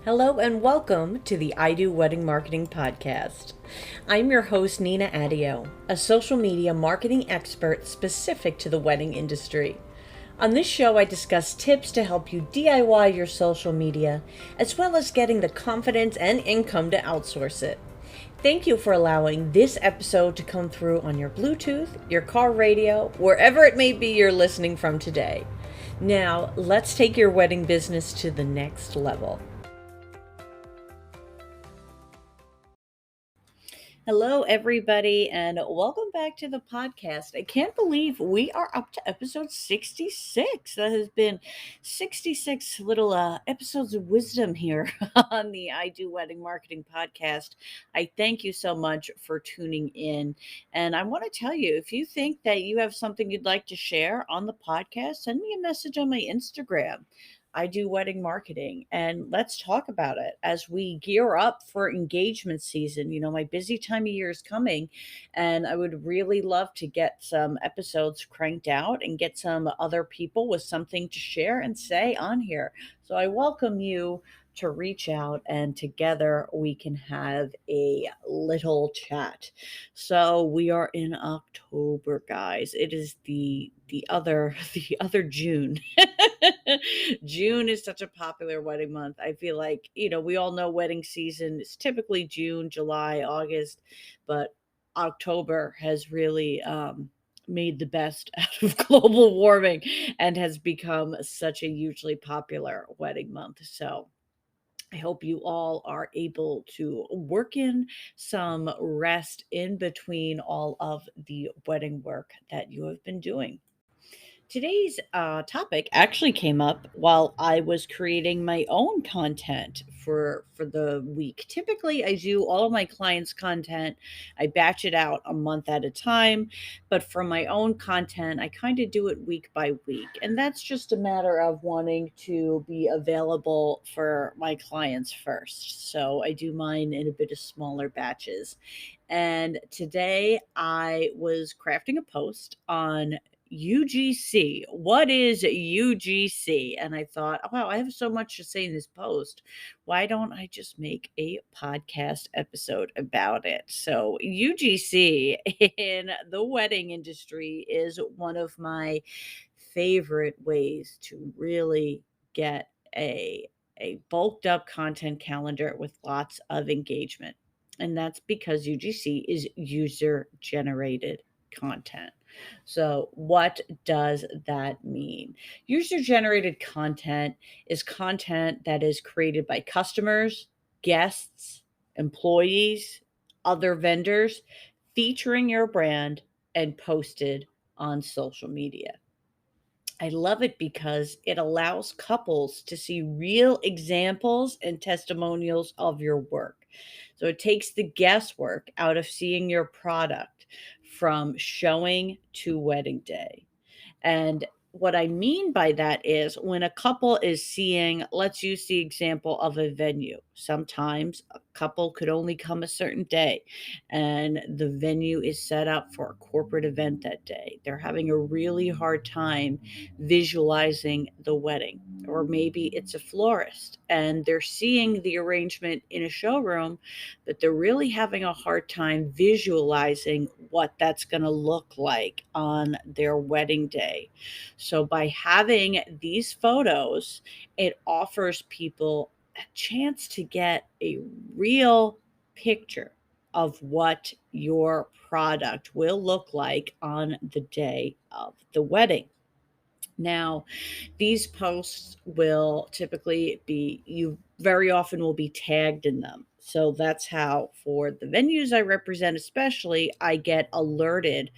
Hello and welcome to the I Do Wedding Marketing Podcast. I'm your host, Nina Adio, a social media marketing expert specific to the wedding industry. On this show, I discuss tips to help you DIY your social media, as well as getting the confidence and income to outsource it. Thank you for allowing this episode to come through on your Bluetooth, your car radio, wherever it may be you're listening from today. Now, let's take your wedding business to the next level. Hello, everybody, and welcome back to the podcast. I can't believe we are up to episode 66. That has been 66 little episodes of wisdom here on the I Do Wedding Marketing Podcast. I thank you so much for tuning in. And I want to tell you, if you think that you have something you'd like to share on the podcast, send me a message on my Instagram. I do wedding marketing, and let's talk about it as we gear up for engagement season. You know, my busy time of year is coming, and I would really love to get some episodes cranked out and get some other people with something to share and say on here. So I welcome you to reach out, and together we can have a little chat. So we are in October, guys. It is the other the other June. June is such a popular wedding month. I feel like, we all know wedding season is typically June, July, August, but October has really made the best out of global warming and has become such a hugely popular wedding month. So I hope you all are able to work in some rest in between all of the wedding work that you have been doing. Today's topic actually came up while I was creating my own content for the week. Typically, I do all of my clients' content. I batch it out a month at a time, but for my own content, I kind of do it week by week, and that's just a matter of wanting to be available for my clients first. So I do mine in a bit of smaller batches. And today I was crafting a post on UGC. What is UGC? And I thought, oh, wow, I have so much to say in this post. Why don't I just make a podcast episode about it? So, UGC in the wedding industry is one of my favorite ways to really get a bulked up content calendar with lots of engagement. And that's because UGC is user generated content. So, what does that mean? User generated content is content that is created by customers, guests, employees, other vendors, featuring your brand and posted on social media. I love it because it allows couples to see real examples and testimonials of your work. So it takes the guesswork out of seeing your product from showing to wedding day. And what I mean by that is when a couple is seeing, let's use the example of a venue. Sometimes a couple could only come a certain day, and the venue is set up for a corporate event that day. They're having a really hard time visualizing the wedding. Or maybe it's a florist and they're seeing the arrangement in a showroom, but they're really having a hard time visualizing what that's going to look like on their wedding day. So, by having these photos, it offers people a chance to get a real picture of what your product will look like on the day of the wedding. Now, these posts will typically be, you very often will be tagged in them. So that's how, for the venues I represent, especially, I get alerted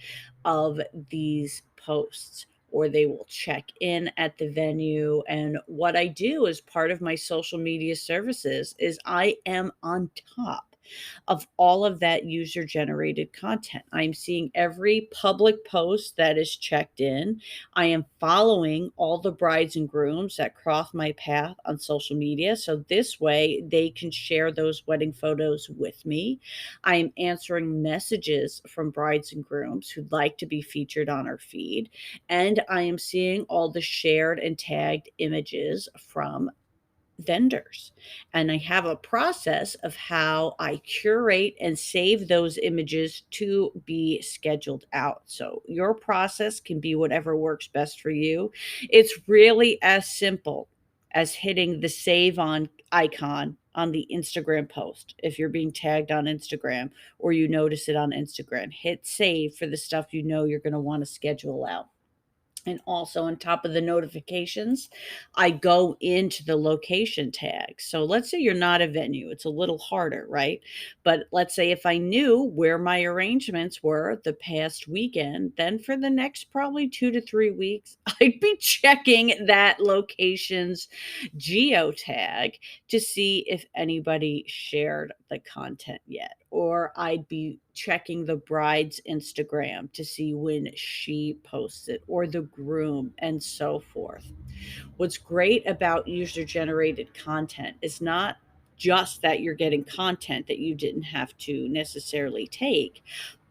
of these posts, or they will check in at the venue. And what I do as part of my social media services is I am on top of all of that user generated content. I'm seeing every public post that is checked in. I am following all the brides and grooms that cross my path on social media. So this way they can share those wedding photos with me. I am answering messages from brides and grooms who'd like to be featured on our feed. And I am seeing all the shared and tagged images from vendors. And I have a process of how I curate and save those images to be scheduled out. So your process can be whatever works best for you. It's really as simple as hitting the save on icon on the Instagram post. If you're being tagged on Instagram or you notice it on Instagram, hit save for the stuff you know you're going to want to schedule out. And also on top of the notifications, I go into the location tag. So let's say you're not a venue, it's a little harder, right? But let's say if I knew where my arrangements were the past weekend, then for the next probably 2 to 3 weeks, I'd be checking that location's geotag to see if anybody shared the content yet. Or I'd be checking the bride's Instagram to see when she posts it, or the groom, and so forth. What's great about user generated content is not just that you're getting content that you didn't have to necessarily take,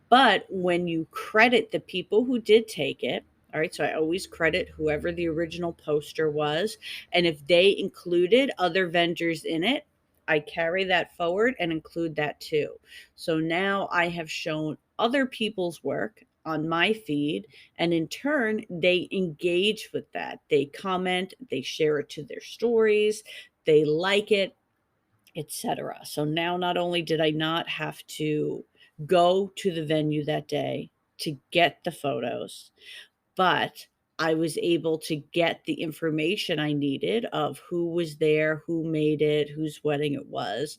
but when you credit the people who did take it, all right, so I always credit whoever the original poster was. And if they included other vendors in it, I carry that forward and include that too. So now I have shown other people's work on my feed, and in turn, they engage with that. They comment, they share it to their stories, they like it, etc. So now not only did I not have to go to the venue that day to get the photos, but I was able to get the information I needed of who was there, who made it, whose wedding it was,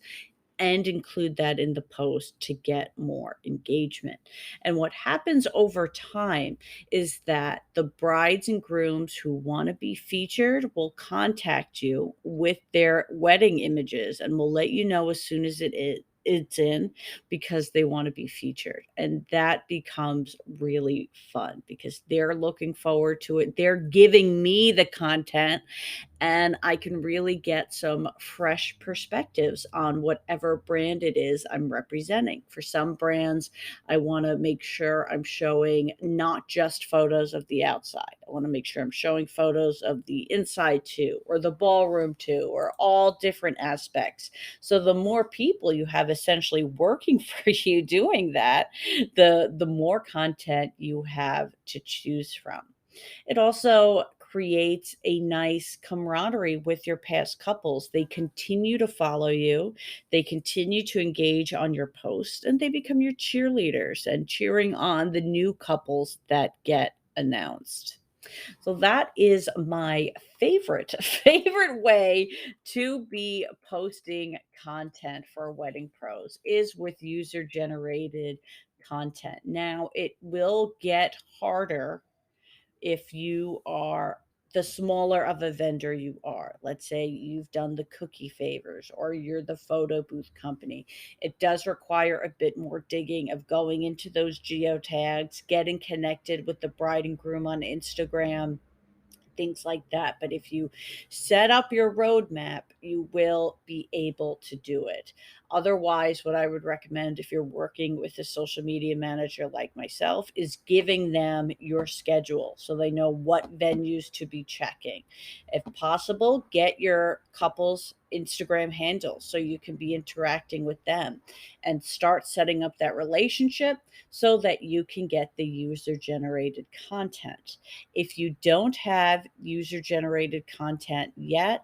and include that in the post to get more engagement. And what happens over time is that the brides and grooms who want to be featured will contact you with their wedding images and will let you know as soon as it's in, because they want to be featured. And that becomes really fun because they're looking forward to it. They're giving me the content, and I can really get some fresh perspectives on whatever brand it is I'm representing. For some brands, I want to make sure I'm showing not just photos of the outside. I want to make sure I'm showing photos of the inside too, or the ballroom too, or all different aspects. So the more people you have essentially working for you doing that, the more content you have to choose from. It also creates a nice camaraderie with your past couples. They continue to follow you, they continue to engage on your posts, and they become your cheerleaders and cheering on the new couples that get announced. So that is my favorite favorite way to be posting content for wedding pros is with user generated content. Now, it will get harder if you are the smaller of a vendor you are. Let's say you've done the cookie favors or you're the photo booth company. It does require a bit more digging of going into those geotags, getting connected with the bride and groom on Instagram, things like that. But if you set up your roadmap, you will be able to do it. Otherwise, what I would recommend if you're working with a social media manager like myself is giving them your schedule so they know what venues to be checking. If possible, get your couple's Instagram handle so you can be interacting with them and start setting up that relationship so that you can get the user generated content. If you don't have user generated content yet,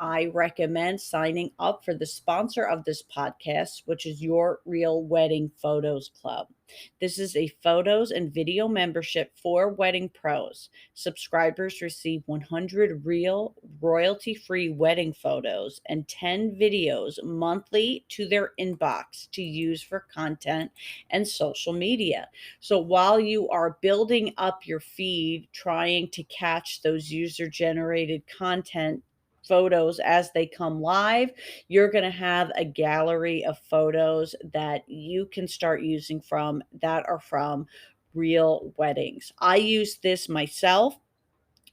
I recommend signing up for the sponsor of this podcast, which is Your Real Wedding Photos Club. This is a photos and video membership for wedding pros. Subscribers receive 100 real, royalty free wedding photos and 10 videos monthly to their inbox to use for content and social media. So while you are building up your feed, trying to catch those user generated content photos as they come live, you're going to have a gallery of photos that you can start using from that are from real weddings. I use this myself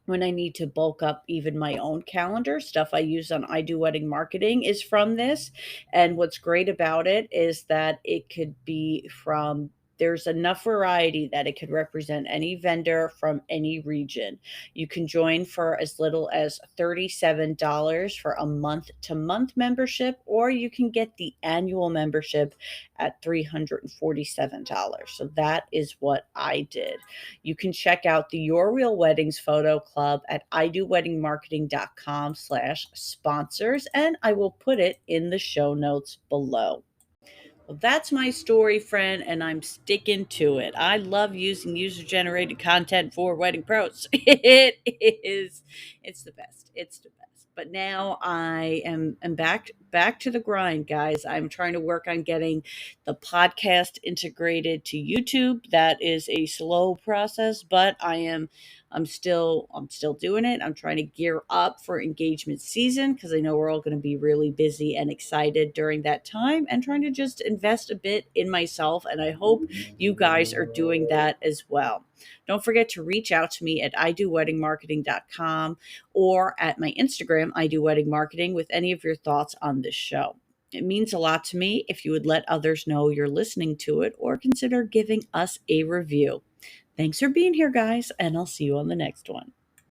when I need to bulk up even my own calendar. Stuff I use on I Do Wedding Marketing is from this. And what's great about it is that it could be from there's enough variety that it could represent any vendor from any region. You can join for as little as $37 for a month to month membership, or you can get the annual membership at $347. So that is what I did. You can check out the Your Real Weddings Photo Club at idoweddingmarketing.com/sponsors, and I will put it in the show notes below. Well, that's my story, friend, and I'm sticking to it. I love using user-generated content for wedding pros. It's the best. It's the best. But now I am back to the grind, guys. I'm trying to work on getting the podcast integrated to YouTube. That is a slow process, but I'm still doing it. I'm trying to gear up for engagement season because I know we're all going to be really busy and excited during that time, and trying to just invest a bit in myself. And I hope you guys are doing that as well. Don't forget to reach out to me at idoweddingmarketing.com or at my Instagram, idoweddingmarketing, with any of your thoughts on this show. It means a lot to me if you would let others know you're listening to it, or consider giving us a review. Thanks for being here, guys, and I'll see you on the next one.